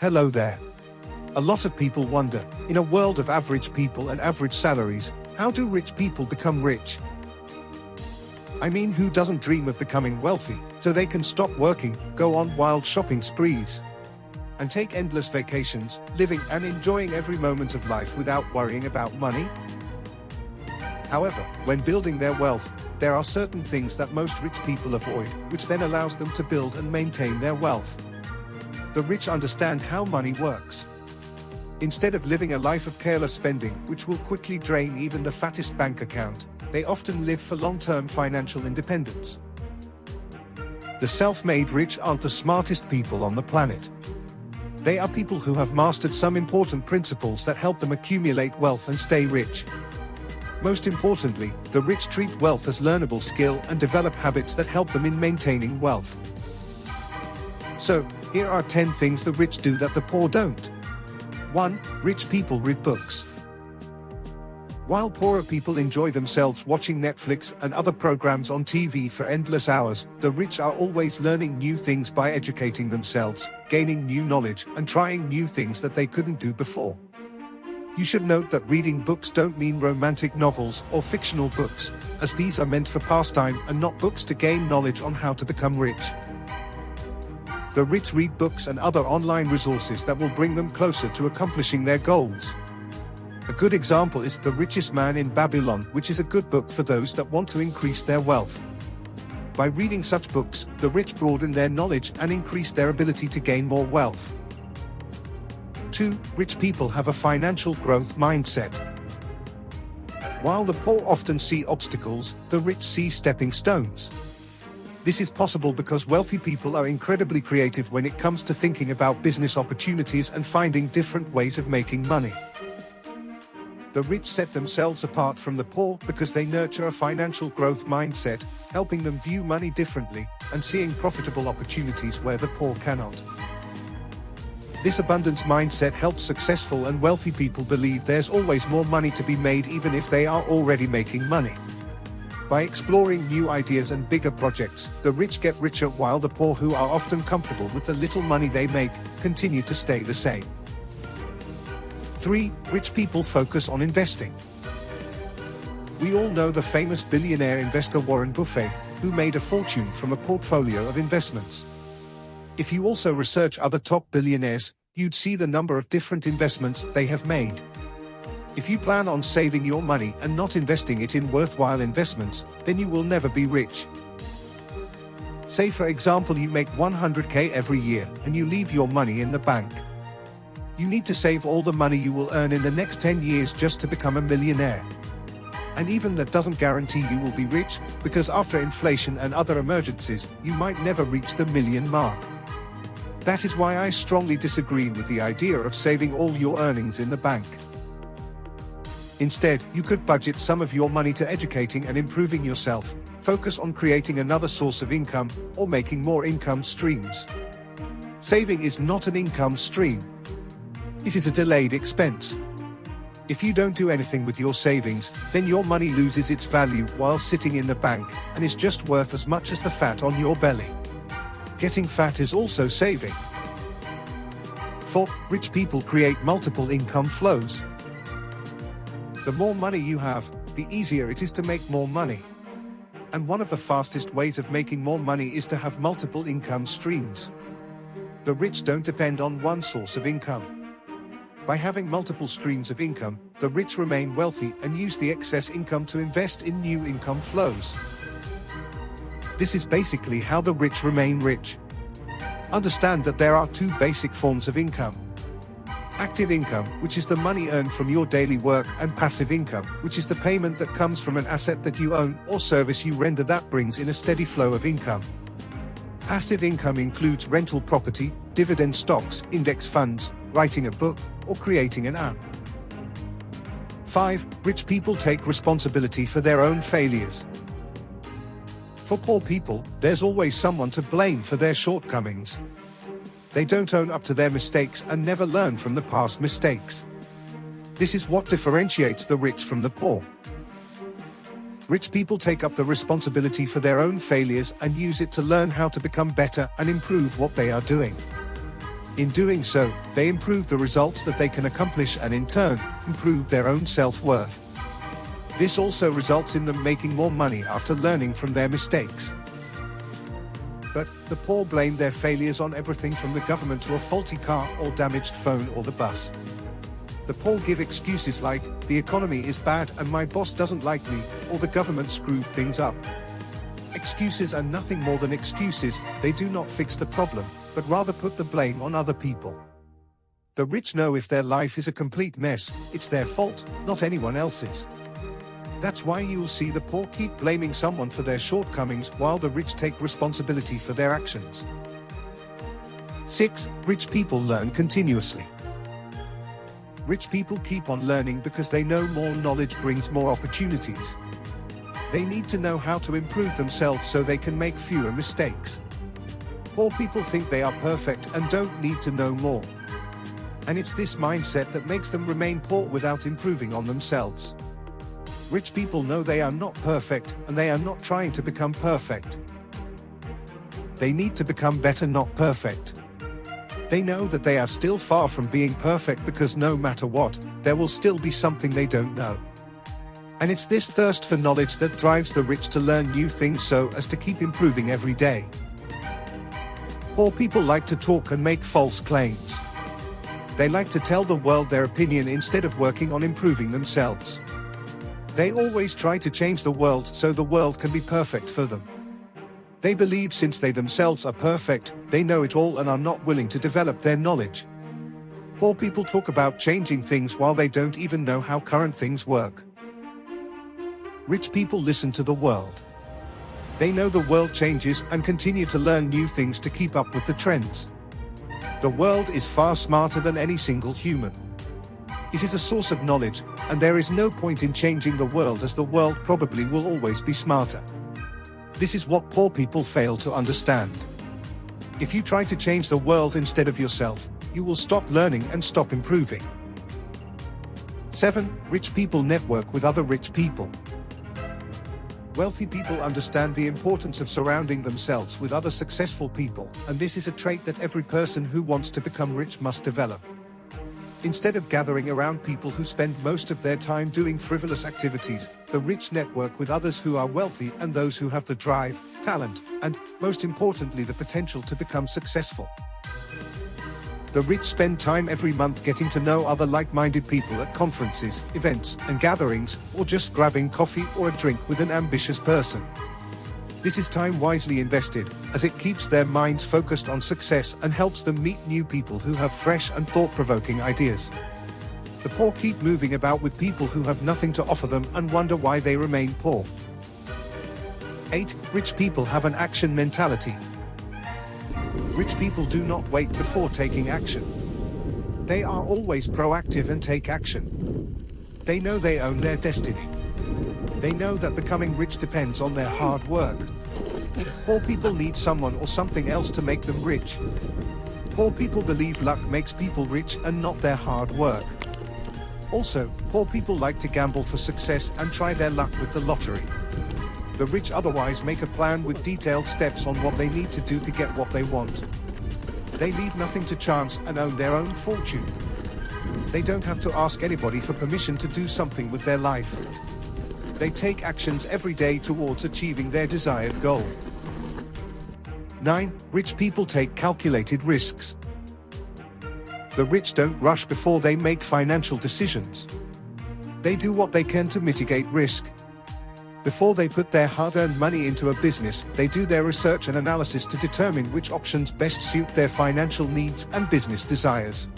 Hello there. A lot of people wonder, in a world of average people and average salaries, how do rich people become rich? I mean, who doesn't dream of becoming wealthy, so they can stop working, go on wild shopping sprees, and take endless vacations, living and enjoying every moment of life without worrying about money? However, when building their wealth, there are certain things that most rich people avoid, which then allows them to build and maintain their wealth. The rich understand how money works. Instead of living a life of careless spending, which will quickly drain even the fattest bank account, they often live for long-term financial independence. The self-made rich aren't the smartest people on the planet. They are people who have mastered some important principles that help them accumulate wealth and stay rich. Most importantly, the rich treat wealth as learnable skill and develop habits that help them in maintaining wealth. So, here are 10 things the rich do that the poor don't. 1. Rich people read books. While poorer people enjoy themselves watching Netflix and other programs on TV for endless hours, the rich are always learning new things by educating themselves, gaining new knowledge, and trying new things that they couldn't do before. You should note that reading books don't mean romantic novels or fictional books, as these are meant for pastime and not books to gain knowledge on how to become rich. The rich read books and other online resources that will bring them closer to accomplishing their goals. A good example is The Richest Man in Babylon, which is a good book for those that want to increase their wealth. By reading such books, the rich broaden their knowledge and increase their ability to gain more wealth. 2. Rich people have a financial growth mindset. While the poor often see obstacles, the rich see stepping stones. This is possible because wealthy people are incredibly creative when it comes to thinking about business opportunities and finding different ways of making money. The rich set themselves apart from the poor because they nurture a financial growth mindset, helping them view money differently and seeing profitable opportunities where the poor cannot. This abundance mindset helps successful and wealthy people believe there's always more money to be made even if they are already making money. By exploring new ideas and bigger projects, the rich get richer while the poor, who are often comfortable with the little money they make, continue to stay the same. 3. Rich people focus on investing. We all know the famous billionaire investor Warren Buffett, who made a fortune from a portfolio of investments. If you also research other top billionaires, you'd see the number of different investments they have made. If you plan on saving your money and not investing it in worthwhile investments, then you will never be rich. Say for example you make $100K every year and you leave your money in the bank. You need to save all the money you will earn in the next 10 years just to become a millionaire. And even that doesn't guarantee you will be rich, because after inflation and other emergencies, you might never reach the million mark. That is why I strongly disagree with the idea of saving all your earnings in the bank. Instead, you could budget some of your money to educating and improving yourself, focus on creating another source of income, or making more income streams. Saving is not an income stream. It is a delayed expense. If you don't do anything with your savings, then your money loses its value while sitting in the bank, and is just worth as much as the fat on your belly. Getting fat is also saving. 4. Rich people create multiple income flows. The more money you have, the easier it is to make more money. And one of the fastest ways of making more money is to have multiple income streams. The rich don't depend on one source of income. By having multiple streams of income, the rich remain wealthy and use the excess income to invest in new income flows. This is basically how the rich remain rich. Understand that there are two basic forms of income. Active income, which is the money earned from your daily work, and passive income, which is the payment that comes from an asset that you own or service you render that brings in a steady flow of income. Passive income includes rental property, dividend stocks, index funds, writing a book, or creating an app. 5. Rich people take responsibility for their own failures. For poor people, there's always someone to blame for their shortcomings. They don't own up to their mistakes and never learn from the past mistakes. This is what differentiates the rich from the poor. Rich people take up the responsibility for their own failures and use it to learn how to become better and improve what they are doing. In doing so, they improve the results that they can accomplish and in turn, improve their own self-worth. This also results in them making more money after learning from their mistakes. But the poor blame their failures on everything from the government to a faulty car or damaged phone or the bus. The poor give excuses like, the economy is bad and my boss doesn't like me, or the government screwed things up. Excuses are nothing more than excuses. They do not fix the problem, but rather put the blame on other people. The rich know if their life is a complete mess, it's their fault, not anyone else's. That's why you'll see the poor keep blaming someone for their shortcomings while the rich take responsibility for their actions. 6. Rich people learn continuously. Rich people keep on learning because they know more knowledge brings more opportunities. They need to know how to improve themselves so they can make fewer mistakes. Poor people think they are perfect and don't need to know more. And it's this mindset that makes them remain poor without improving on themselves. Rich people know they are not perfect, and they are not trying to become perfect. They need to become better, not perfect. They know that they are still far from being perfect because no matter what, there will still be something they don't know. And it's this thirst for knowledge that drives the rich to learn new things so as to keep improving every day. Poor people like to talk and make false claims. They like to tell the world their opinion instead of working on improving themselves. They always try to change the world so the world can be perfect for them. They believe since they themselves are perfect, they know it all and are not willing to develop their knowledge. Poor people talk about changing things while they don't even know how current things work. Rich people listen to the world. They know the world changes and continue to learn new things to keep up with the trends. The world is far smarter than any single human. It is a source of knowledge, and there is no point in changing the world as the world probably will always be smarter. This is what poor people fail to understand. If you try to change the world instead of yourself, you will stop learning and stop improving. 7. Rich people network with other rich people. Wealthy people understand the importance of surrounding themselves with other successful people, and this is a trait that every person who wants to become rich must develop. Instead of gathering around people who spend most of their time doing frivolous activities, the rich network with others who are wealthy and those who have the drive, talent, and, most importantly, the potential to become successful. The rich spend time every month getting to know other like-minded people at conferences, events, and gatherings, or just grabbing coffee or a drink with an ambitious person. This is time wisely invested, as it keeps their minds focused on success and helps them meet new people who have fresh and thought-provoking ideas. The poor keep moving about with people who have nothing to offer them and wonder why they remain poor. 8. Rich people have an action mentality. Rich people do not wait before taking action. They are always proactive and take action. They know they own their destiny. They know that becoming rich depends on their hard work. Poor people need someone or something else to make them rich. Poor people believe luck makes people rich and not their hard work. Also, poor people like to gamble for success and try their luck with the lottery. The rich otherwise make a plan with detailed steps on what they need to do to get what they want. They leave nothing to chance and own their own fortune. They don't have to ask anybody for permission to do something with their life. They take actions every day towards achieving their desired goal. 9. Rich people take calculated risks. The rich don't rush before they make financial decisions. They do what they can to mitigate risk. Before they put their hard-earned money into a business, they do their research and analysis to determine which options best suit their financial needs and business desires.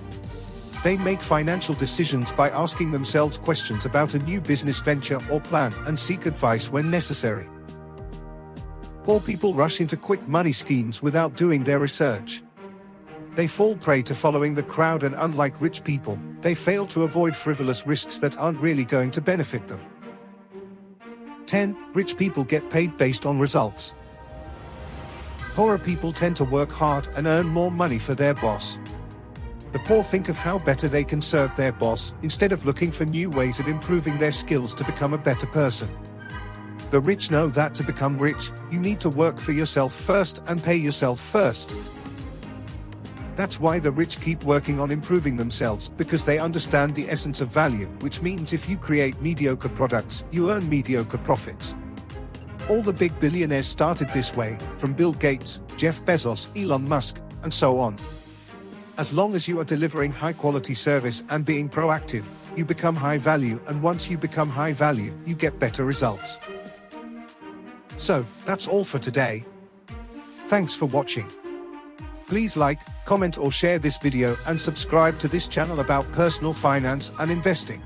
They make financial decisions by asking themselves questions about a new business venture or plan and seek advice when necessary. Poor people rush into quick money schemes without doing their research. They fall prey to following the crowd, and unlike rich people, they fail to avoid frivolous risks that aren't really going to benefit them. 10. Rich people get paid based on results. Poorer people tend to work hard and earn more money for their boss. The poor think of how better they can serve their boss, instead of looking for new ways of improving their skills to become a better person. The rich know that to become rich, you need to work for yourself first and pay yourself first. That's why the rich keep working on improving themselves, because they understand the essence of value, which means if you create mediocre products, you earn mediocre profits. All the big billionaires started this way, from Bill Gates, Jeff Bezos, Elon Musk, and so on. As long as you are delivering high-quality service and being proactive, you become high value, and once you become high value, you get better results. So, that's all for today. Thanks for watching. Please like, comment or share this video and subscribe to this channel about personal finance and investing.